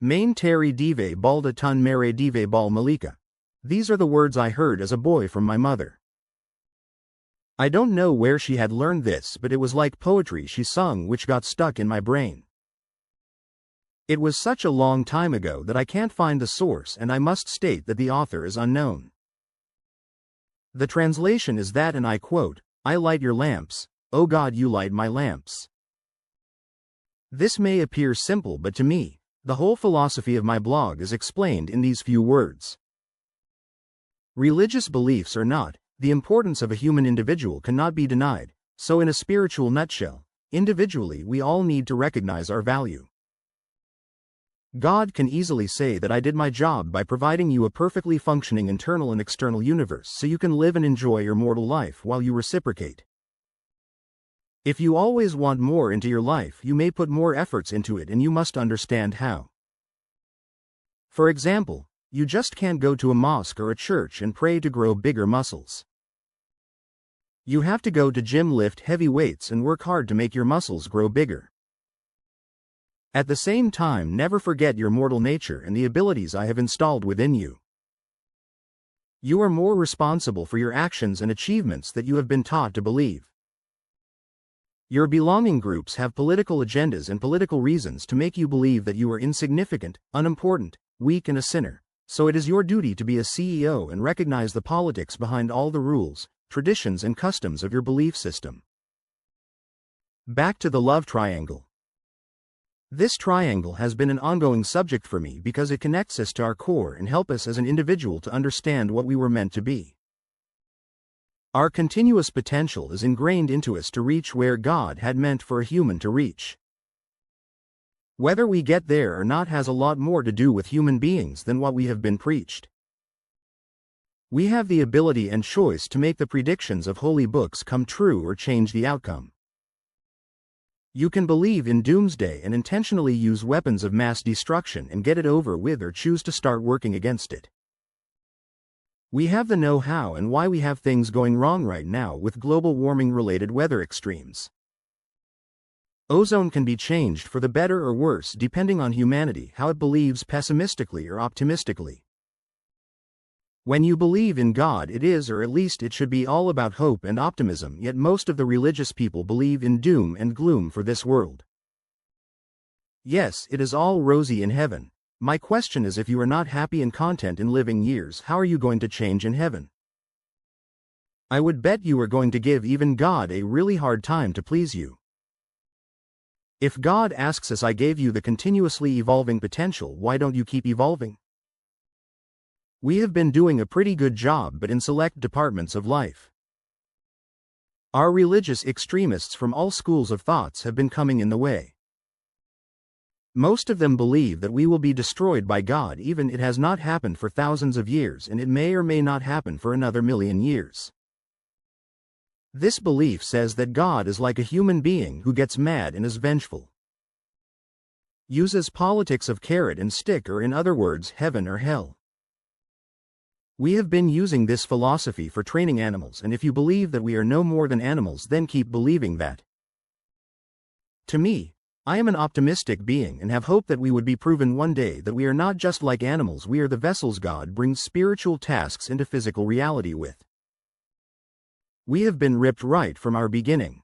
Main terey deevay baalda tun marray deevay malika. These are the words I heard as a boy from my mother. I don't know where she had learned this, but it was like poetry she sung which got stuck in my brain. It was such a long time ago that I can't find the source, and I must state that the author is unknown. The translation is that, and I quote, "I light your lamps, O God, you light my lamps." This may appear simple, but to me, the whole philosophy of my blog is explained in these few words. Religious beliefs or not, the importance of a human individual cannot be denied, so in a spiritual nutshell, individually we all need to recognize our value. God can easily say that I did my job by providing you a perfectly functioning internal and external universe so you can live and enjoy your mortal life while you reciprocate. If you always want more into your life, you may put more efforts into it, and you must understand how. For example, you just can't go to a mosque or a church and pray to grow bigger muscles. You have to go to gym, lift heavy weights and work hard to make your muscles grow bigger. At the same time, never forget your mortal nature and the abilities I have installed within you. You are more responsible for your actions and achievements that you have been taught to believe. Your belonging groups have political agendas and political reasons to make you believe that you are insignificant, unimportant, weak and a sinner, so it is your duty to be a CEO and recognize the politics behind all the rules, traditions and customs of your belief system. Back to the love triangle. This triangle has been an ongoing subject for me because it connects us to our core and helps us as an individual to understand what we were meant to be. Our continuous potential is ingrained into us to reach where God had meant for a human to reach. Whether we get there or not has a lot more to do with human beings than what we have been preached. We have the ability and choice to make the predictions of holy books come true or change the outcome. You can believe in doomsday and intentionally use weapons of mass destruction and get it over with, or choose to start working against it. We have the know-how and why we have things going wrong right now with global warming-related weather extremes. Ozone can be changed for the better or worse depending on humanity how it believes, pessimistically or optimistically. When you believe in God, it is, or at least it should be, all about hope and optimism, yet most of the religious people believe in doom and gloom for this world. Yes, it is all rosy in heaven. My question is, if you are not happy and content in living years, how are you going to change in heaven? I would bet you are going to give even God a really hard time to please you. If God asks us, I gave you the continuously evolving potential, why don't you keep evolving? We have been doing a pretty good job, but in select departments of life. Our religious extremists from all schools of thoughts have been coming in the way. Most of them believe that we will be destroyed by God, even it has not happened for thousands of years, and it may or may not happen for another million years. This belief says that God is like a human being who gets mad and is vengeful. Uses politics of carrot and stick, or in other words, heaven or hell. We have been using this philosophy for training animals, and if you believe that we are no more than animals, then keep believing that. To me, I am an optimistic being and have hope that we would be proven one day that we are not just like animals, we are the vessels God brings spiritual tasks into physical reality with. We have been ripped right from our beginning.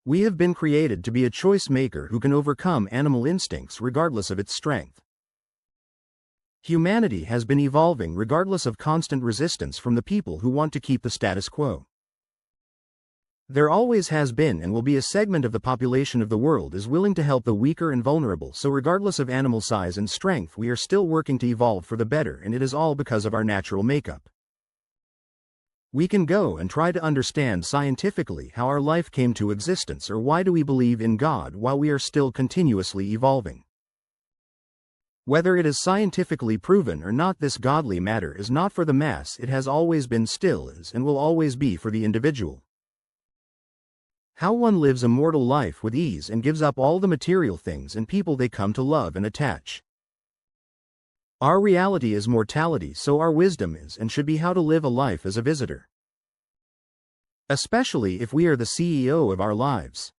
We have been created to be a choice maker who can overcome animal instincts regardless of its strength. Humanity has been evolving regardless of constant resistance from the people who want to keep the status quo. There always has been and will be a segment of the population of the world is willing to help the weaker and vulnerable, so regardless of animal size and strength, we are still working to evolve for the better, and it is all because of our natural makeup. We can go and try to understand scientifically how our life came to existence, or why do we believe in God while we are still continuously evolving. Whether it is scientifically proven or not, this godly matter is not for the mass, it has always been, still is, and will always be for the individual. How one lives a mortal life with ease and gives up all the material things and people they come to love and attach. Our reality is mortality, so our wisdom is and should be how to live a life as a visitor. Especially if we are the CEO of our lives.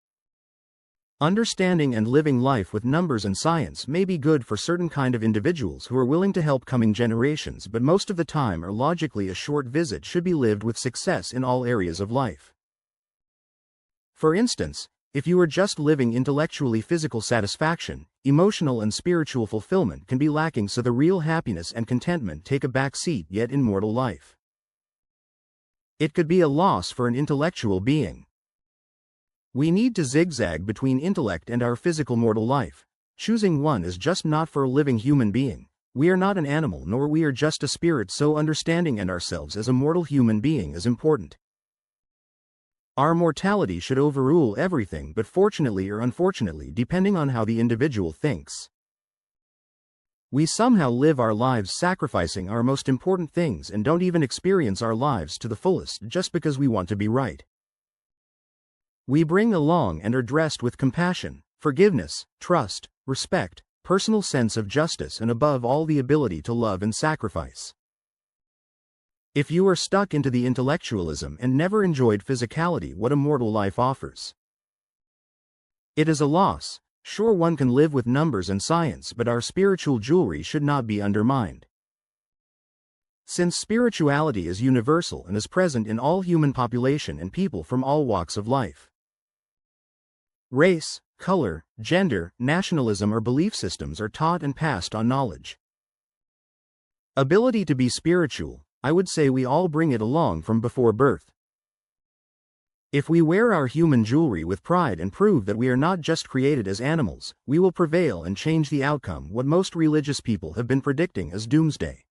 Understanding and living life with numbers and science may be good for certain kind of individuals who are willing to help coming generations, but most of the time or logically a short visit should be lived with success in all areas of life. For instance, if you are just living intellectually, physical satisfaction, emotional and spiritual fulfillment can be lacking, so the real happiness and contentment take a back seat yet in mortal life. It could be a loss for an intellectual being. We need to zigzag between intellect and our physical mortal life. Choosing one is just not for a living human being. We are not an animal, nor we are just a spirit, so understanding and ourselves as a mortal human being is important. Our mortality should overrule everything, but fortunately or unfortunately, depending on how the individual thinks. We somehow live our lives sacrificing our most important things and don't even experience our lives to the fullest just because we want to be right. We bring along and are dressed with compassion, forgiveness, trust, respect, personal sense of justice, and above all the ability to love and sacrifice. If you are stuck into the intellectualism and never enjoyed physicality what a mortal life offers, it is a loss. Sure, one can live with numbers and science, but our spiritual jewelry should not be undermined. Since spirituality is universal and is present in all human population and people from all walks of life. Race, color, gender, nationalism or belief systems are taught and passed on knowledge. Ability to be spiritual, I would say we all bring it along from before birth. If we wear our human jewelry with pride and prove that we are not just created as animals, we will prevail and change the outcome, what most religious people have been predicting as doomsday.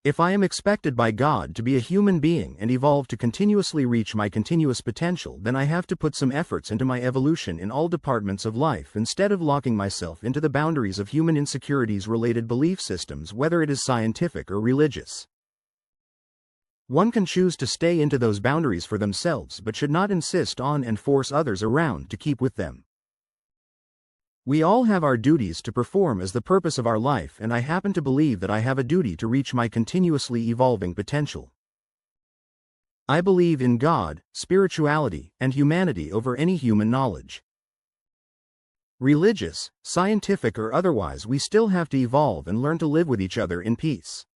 If I am expected by God to be a human being and evolve to continuously reach my continuous potential, then I have to put some efforts into my evolution in all departments of life instead of locking myself into the boundaries of human insecurities related belief systems, whether it is scientific or religious. One can choose to stay into those boundaries for themselves but should not insist on and force others around to keep with them. We all have our duties to perform as the purpose of our life, and I happen to believe that I have a duty to reach my continuously evolving potential. I believe in God, spirituality, and humanity over any human knowledge. Religious, scientific or otherwise, we still have to evolve and learn to live with each other in peace.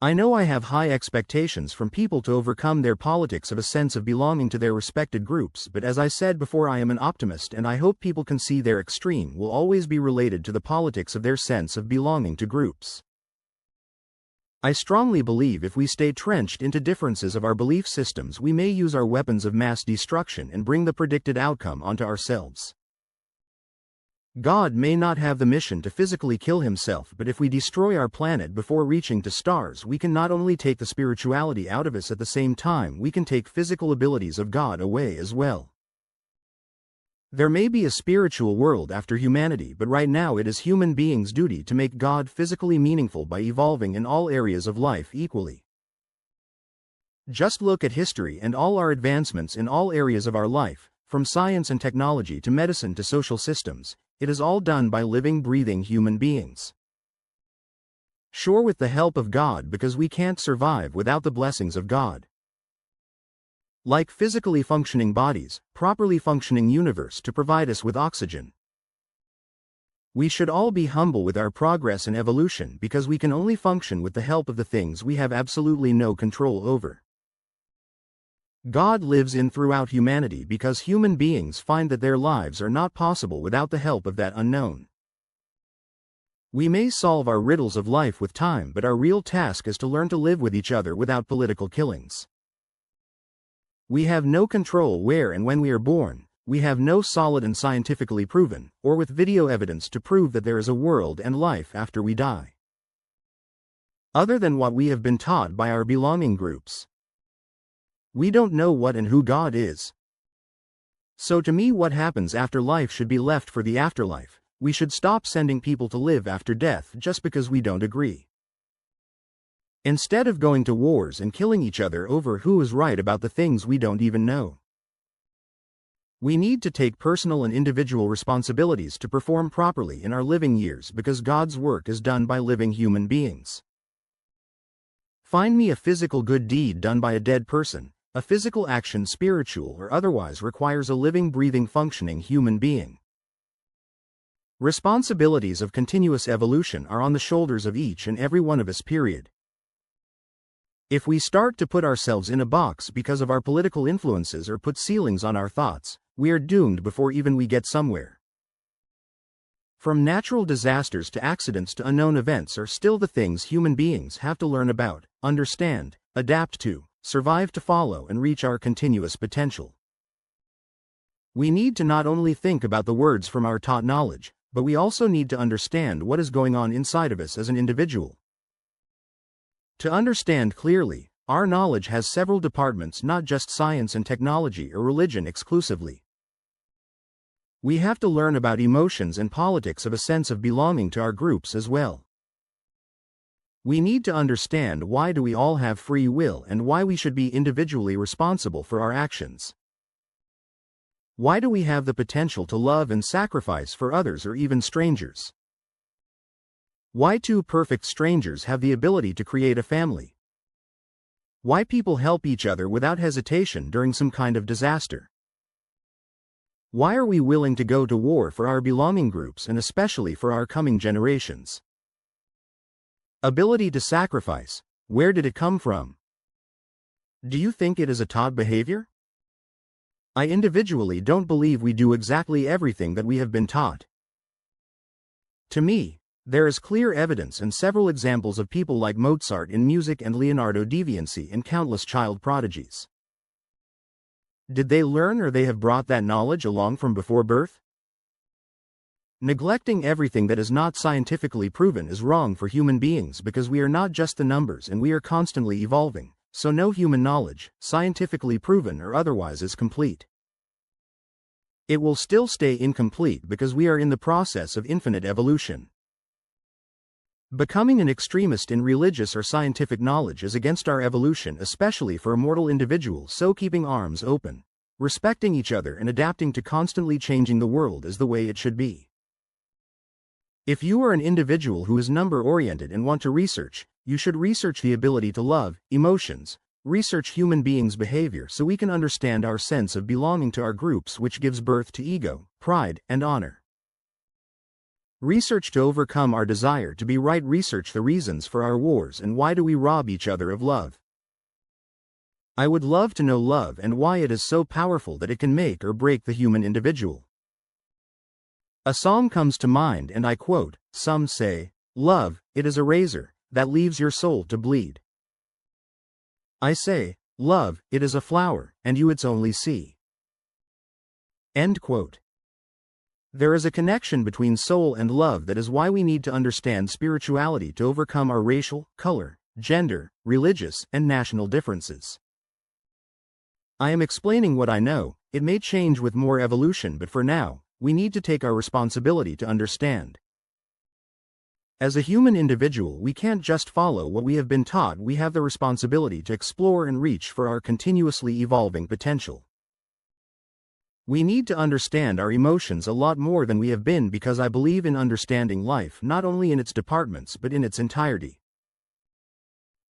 I know I have high expectations from people to overcome their politics of a sense of belonging to their respected groups, but as I said before, I am an optimist and I hope people can see their extreme will always be related to the politics of their sense of belonging to groups. I strongly believe if we stay trenched into differences of our belief systems, we may use our weapons of mass destruction and bring the predicted outcome onto ourselves. God may not have the mission to physically kill himself, but if we destroy our planet before reaching to stars, we can not only take the spirituality out of us, at the same time we can take physical abilities of God away as well. There may be a spiritual world after humanity, but right now it is human beings' duty to make God physically meaningful by evolving in all areas of life equally. Just look at history and all our advancements in all areas of our life, from science and technology to medicine to social systems. It is all done by living, breathing human beings. Sure, with the help of God, because we can't survive without the blessings of God. Like physically functioning bodies, properly functioning universe to provide us with oxygen. We should all be humble with our progress and evolution, because we can only function with the help of the things we have absolutely no control over. God lives in throughout humanity because human beings find that their lives are not possible without the help of that unknown. We may solve our riddles of life with time, but our real task is to learn to live with each other without political killings. We have no control where and when we are born, we have no solid and scientifically proven, or with video evidence to prove that there is a world and life after we die. Other than what we have been taught by our belonging groups. We don't know what and who God is. So to me, what happens after life should be left for the afterlife. We should stop sending people to live after death just because we don't agree. Instead of going to wars and killing each other over who is right about the things we don't even know. We need to take personal and individual responsibilities to perform properly in our living years, because God's work is done by living human beings. Find me a physical good deed done by a dead person, A physical action, spiritual or otherwise, requires a living, breathing, functioning human being. Responsibilities of continuous evolution are on the shoulders of each and every one of us, period. If we start to put ourselves in a box because of our political influences or put ceilings on our thoughts, we are doomed before even we get somewhere. From natural disasters to accidents to unknown events are still the things human beings have to learn about, understand, adapt to, survive to follow and reach our continuous potential. We need to not only think about the words from our taught knowledge, but we also need to understand what is going on inside of us as an individual. To understand clearly, our knowledge has several departments, not just science and technology or religion exclusively. We have to learn about emotions and politics of a sense of belonging to our groups as well. We need to understand why do we all have free will and why we should be individually responsible for our actions. Why do we have the potential to love and sacrifice for others or even strangers? Why two perfect strangers have the ability to create a family? Why people help each other without hesitation during some kind of disaster? Why are we willing to go to war for our belonging groups and especially for our coming generations? Ability to sacrifice, where did it come from? Do you think it is a taught behavior? I individually don't believe we do exactly everything that we have been taught. To me, there is clear evidence and several examples of people like Mozart in music and Leonardo da Vinci and countless child prodigies. Did they learn or they have brought that knowledge along from before birth? Neglecting everything that is not scientifically proven is wrong for human beings because we are not just the numbers and we are constantly evolving, so no human knowledge, scientifically proven or otherwise, is complete. It will still stay incomplete because we are in the process of infinite evolution. Becoming an extremist in religious or scientific knowledge is against our evolution, especially for a mortal individual, so keeping arms open, respecting each other and adapting to constantly changing the world is the way it should be. If you are an individual who is number-oriented and want to research, you should research the ability to love, emotions, research human beings' behavior so we can understand our sense of belonging to our groups, which gives birth to ego, pride, and honor. Research to overcome our desire to be right. Research the reasons for our wars and why do we rob each other of love. I would love to know love and why it is so powerful that it can make or break the human individual. A song comes to mind and I quote, "Some say, love, it is a razor that leaves your soul to bleed. I say, love, it is a flower and you its only see." End quote. There is a connection between soul and love. That is why we need to understand spirituality to overcome our racial, color, gender, religious, and national differences. I am explaining what I know. It may change with more evolution, but for now, we need to take our responsibility to understand. As a human individual, we can't just follow what we have been taught. We have the responsibility to explore and reach for our continuously evolving potential. We need to understand our emotions a lot more than we have been because I believe in understanding life not only in its departments but in its entirety.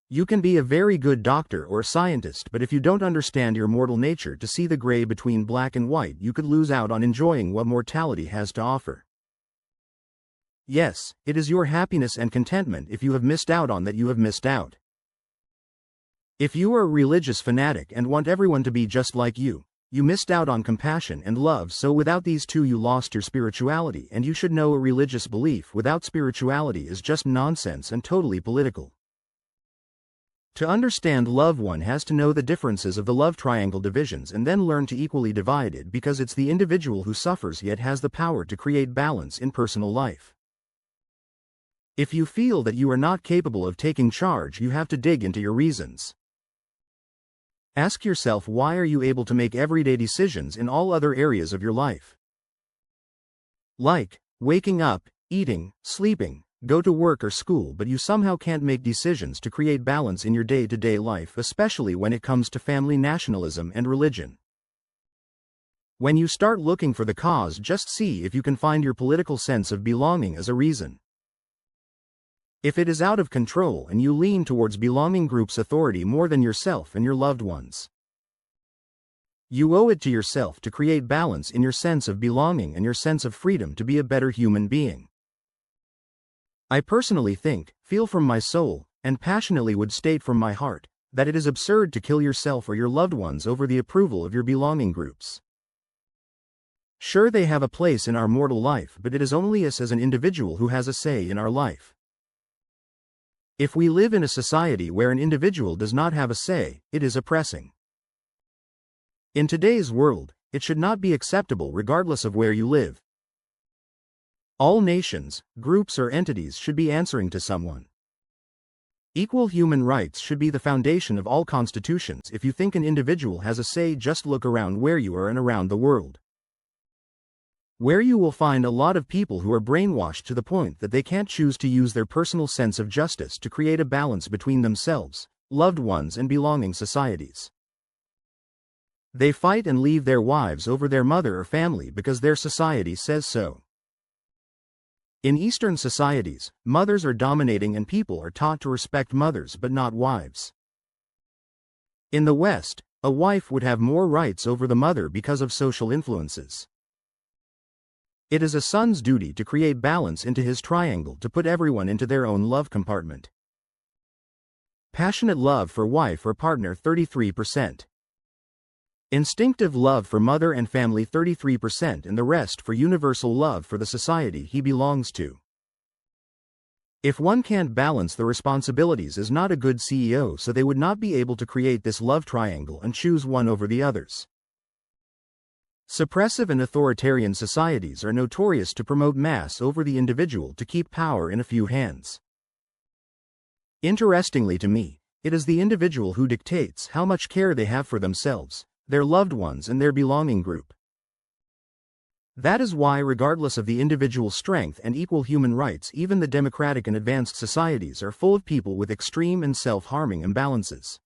You can be a very good doctor or scientist, but if you don't understand your mortal nature to see the gray between black and white, you could lose out on enjoying what mortality has to offer. Yes, it is your happiness and contentment. If you have missed out on that, you have missed out. If you are a religious fanatic and want everyone to be just like you missed out on compassion and love. So without these two, you lost your spirituality, and you should know a religious belief without spirituality is just nonsense and totally political. To understand love, one has to know the differences of the love triangle divisions and then learn to equally divide it, because it's the individual who suffers yet has the power to create balance in personal life. If you feel that you are not capable of taking charge, you have to dig into your reasons. Ask yourself, why are you able to make everyday decisions in all other areas of your life? Like waking up, eating, sleeping, go to work or school, but you somehow can't make decisions to create balance in your day-to-day life, especially when it comes to family, nationalism, and religion. When you start looking for the cause, just see if you can find your political sense of belonging as a reason. If it is out of control and you lean towards belonging groups' authority more than yourself and your loved ones, You owe it to yourself to create balance in your sense of belonging and your sense of freedom to be a better human being. I personally think, feel from my soul, and passionately would state from my heart, that it is absurd to kill yourself or your loved ones over the approval of your belonging groups. Sure, they have a place in our mortal life, but it is only us as an individual who has a say in our life. If we live in a society where an individual does not have a say, it is oppressing. In today's world, it should not be acceptable regardless of where you live. All nations, groups or entities should be answering to someone. Equal human rights should be the foundation of all constitutions. If you think an individual has a say, just look around where you are and around the world, where you will find a lot of people who are brainwashed to the point that they can't choose to use their personal sense of justice to create a balance between themselves, loved ones and belonging societies. They fight and leave their wives over their mother or family because their society says so. In Eastern societies, mothers are dominating and people are taught to respect mothers but not wives. In the West, a wife would have more rights over the mother because of social influences. It is a son's duty to create balance into his triangle, to put everyone into their own love compartment. Passionate love for wife or partner 33%. Instinctive love for mother and family 33%, and the rest for universal love for the society he belongs to. If one can't balance the responsibilities, is not a good CEO, so they would not be able to create this love triangle and choose one over the others. Suppressive and authoritarian societies are notorious to promote mass over the individual to keep power in a few hands. Interestingly to me, it is the individual who dictates how much care they have for themselves, their loved ones and their belonging group. That is why, regardless of the individual's strength and equal human rights, even the democratic and advanced societies are full of people with extreme and self-harming imbalances.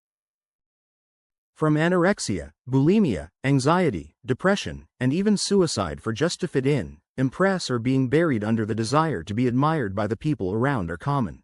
From anorexia, bulimia, anxiety, depression, and even suicide for just to fit in, impress, or being buried under the desire to be admired by the people around are common.